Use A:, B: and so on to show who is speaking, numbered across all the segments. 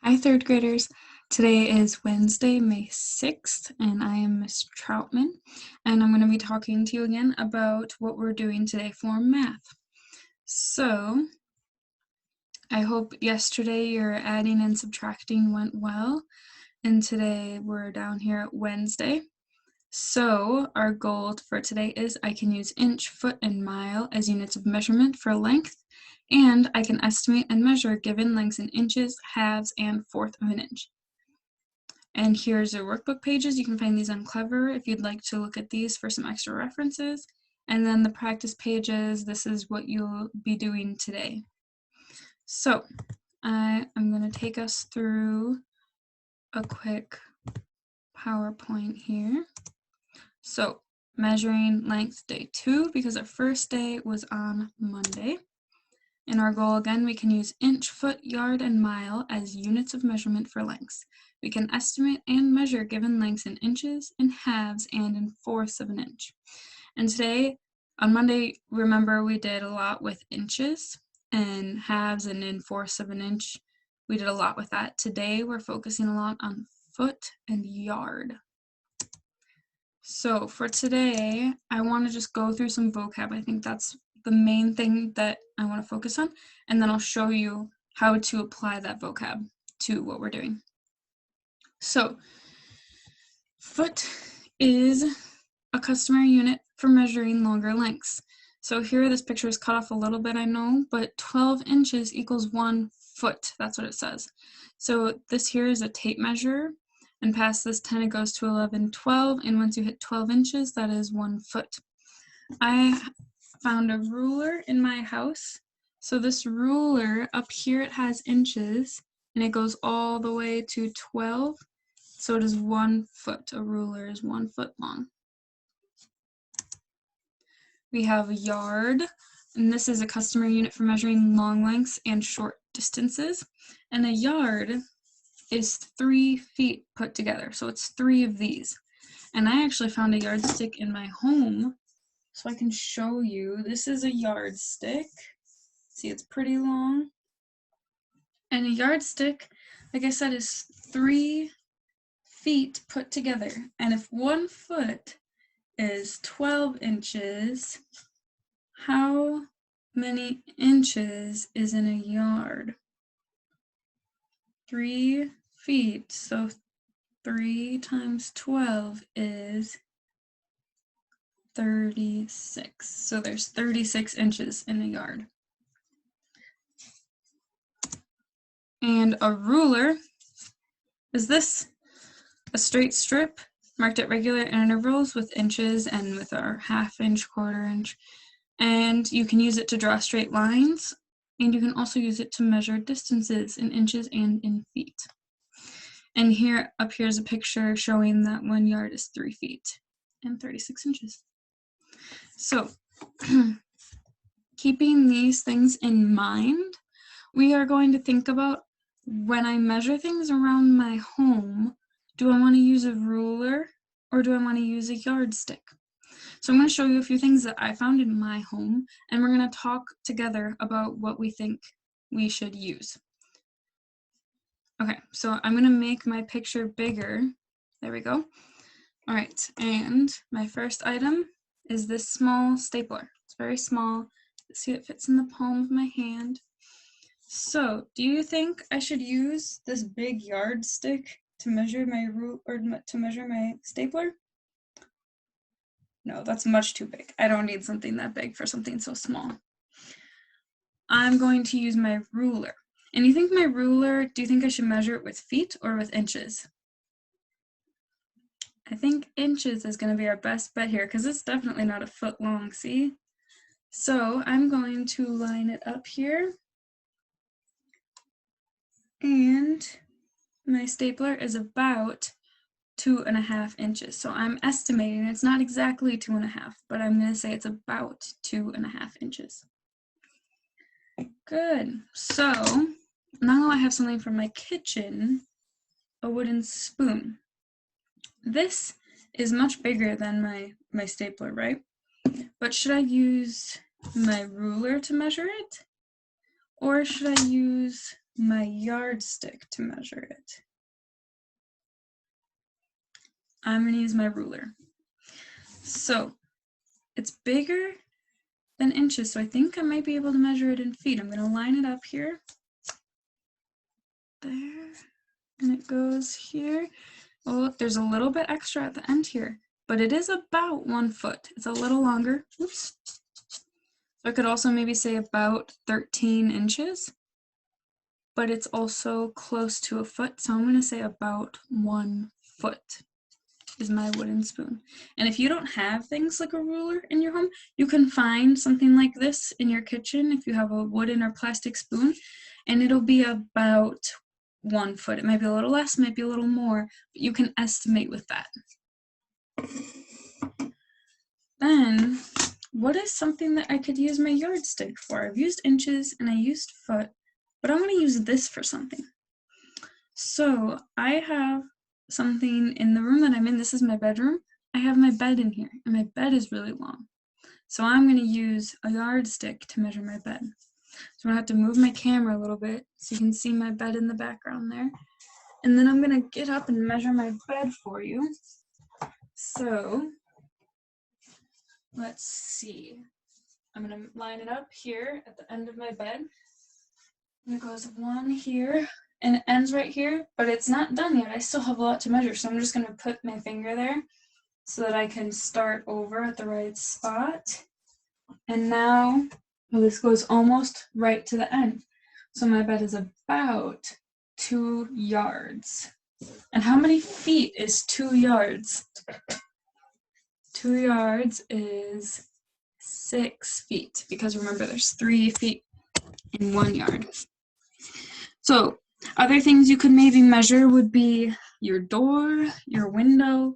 A: Hi, third graders. Today is Wednesday, May 6th, and I am Miss Troutman, and I'm going to be talking to you again about what we're doing today for math. So, I hope yesterday your adding and subtracting went well, and today we're down here at Wednesday. So, our goal for today is I can use inch, foot, and mile as units of measurement for length, and I can estimate and measure given lengths in inches, halves, and fourth of an inch. And here's your workbook pages. You can find these on Clever if you'd like to look at these for some extra references. And then the practice pages, this is what you'll be doing today. So I am going to take us through a quick PowerPoint here. So measuring length day 2, because our first day was on Monday. In our goal, again, we can use inch, foot, yard, and mile as units of measurement for lengths. We can estimate and measure given lengths in inches, in halves, and in fourths of an inch. And today, on Monday, remember we did a lot with inches and halves and in fourths of an inch. We did a lot with that. Today, we're focusing a lot on foot and yard. So for today, I want to just go through some vocab. I think that's the main thing that I want to focus on, and then I'll show you how to apply that vocab to what we're doing. So, foot is a customary unit for measuring longer lengths. So here this picture is cut off a little bit, I know, but 12 inches equals 1 foot. That's what it says. So this here is a tape measure, and past this 10 it goes to 11, 12, and once you hit 12 inches, that is 1 foot. I found a ruler in my house. So this ruler up here, it has inches and it goes all the way to 12. So it is 1 foot. A ruler is 1 foot long. We have a yard, and this is a customary unit for measuring long lengths and short distances. And a yard is 3 feet put together. So it's 3 of these. And I actually found a yardstick in my home, so I can show you. This is a yardstick. See, it's pretty long. And a yardstick, like I said, is 3 feet put together. And if 1 foot is 12 inches, how many inches is in a yard? 3 feet, so 3 times 12 is 36. So there's 36 inches in a yard. And a ruler is this, a straight strip marked at regular intervals with inches and with our ½ inch, quarter inch. And you can use it to draw straight lines, and you can also use it to measure distances in inches and in feet. And here, up here is a picture showing that 1 yard is 3 feet and 36 inches. So, keeping these things in mind, we are going to think about when I measure things around my home, do I want to use a ruler or do I want to use a yardstick? So I'm going to show you a few things that I found in my home, and we're going to talk together about what we think we should use. Okay, so I'm going to make my picture bigger. There we go. All right, and my first item is this small stapler. It's very small. See, it fits in the palm of my hand. So, do you think I should use this big yardstick to measure my to measure my stapler? No, that's much too big. I don't need something that big for something so small. I'm going to use my ruler. And you think my ruler, do you think I should measure it with feet or with inches? I think inches is going to be our best bet here because it's definitely not a foot long, see? So I'm going to line it up here. And my stapler is about 2½ inches. So I'm estimating it's not exactly 2½, but I'm going to say it's about 2½ inches. Good. So now I have something from my kitchen, a wooden spoon. This is much bigger than my stapler, right? But should I use my ruler to measure it? Or should I use my yardstick to measure it. I'm going to use my ruler. So it's bigger than inches, so I think I might be able to measure it in feet. I'm going to line it up here. There. And it goes here. Oh, there's a little bit extra at the end here, but it is about 1 foot. It's a little longer. Oops. So I could also maybe say about 13 inches, but it's also close to a foot. So I'm going to say about 1 foot is my wooden spoon. And if you don't have things like a ruler in your home, you can find something like this in your kitchen if you have a wooden or plastic spoon, and it'll be about 1 foot. It might be a little less, might be a little more, but you can estimate with that. Then, what is something that I could use my yardstick for? I've used inches and I used foot, but I want to use this for something. So I have something in the room that I'm in. This is my bedroom. I have my bed in here, and my bed is really long. So I'm going to use a yardstick to measure my bed. So I'm going to have to move my camera a little bit so you can see my bed in the background there. And then I'm going to get up and measure my bed for you. So let's see. I'm going to line it up here at the end of my bed. And it goes 1 here, and it ends right here, but it's not done yet. I still have a lot to measure, so I'm just going to put my finger there so that I can start over at the right spot. And now, well, this goes almost right to the end. So my bed is about 2 yards. And how many feet is 2 yards? 2 yards is 6 feet, because remember there's 3 feet in 1 yard. So other things you could maybe measure would be your door, your window,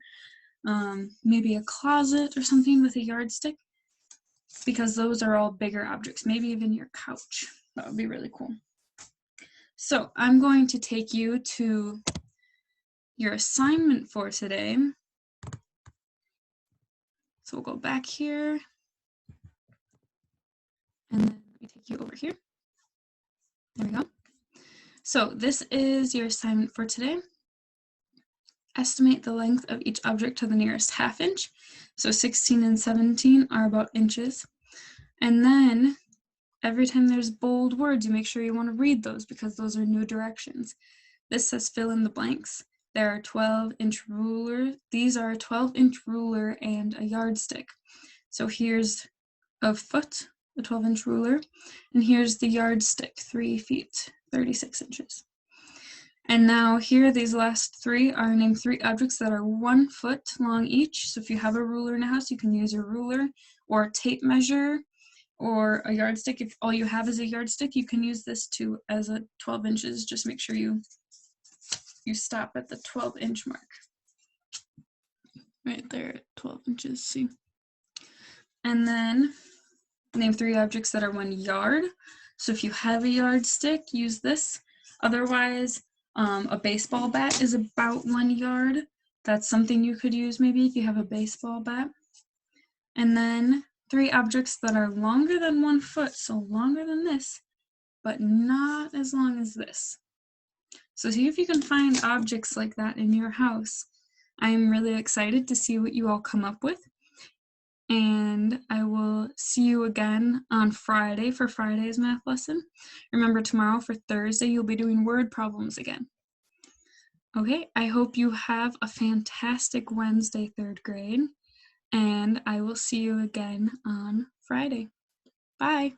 A: maybe a closet or something with a yardstick, because those are all bigger objects, maybe even your couch. That would be really cool. So I'm going to take you to your assignment for today. So we'll go back here, and then we take you over here. There we go. So this is your assignment for today. Estimate the length of each object to the nearest ½ inch. So 16 and 17 are about inches. And then every time there's bold words, you make sure you want to read those, because those are new directions. This says fill in the blanks. There are 12-inch rulers. These are a 12-inch ruler and a yardstick. So here's a foot, a 12-inch ruler, and here's the yardstick, 3 feet, 36 inches. And now here, these last 3 are named 3 objects that are 1 foot long each. So if you have a ruler in a house, you can use a ruler or a tape measure or a yardstick. If all you have is a yardstick, you can use this too as a 12 inches. Just make sure you stop at the 12-inch mark. Right there at 12 inches, see? And then name 3 objects that are 1 yard. So if you have a yardstick, use this. Otherwise, a baseball bat is about 1 yard. That's something you could use maybe if you have a baseball bat. And then 3 objects that are longer than 1 foot, so longer than this, but not as long as this. So see if you can find objects like that in your house. I am really excited to see what you all come up with. And I will see you again on Friday for Friday's math lesson. Remember, tomorrow for Thursday, you'll be doing word problems again. Okay, I hope you have a fantastic Wednesday, 3rd grade, and I will see you again on Friday. Bye.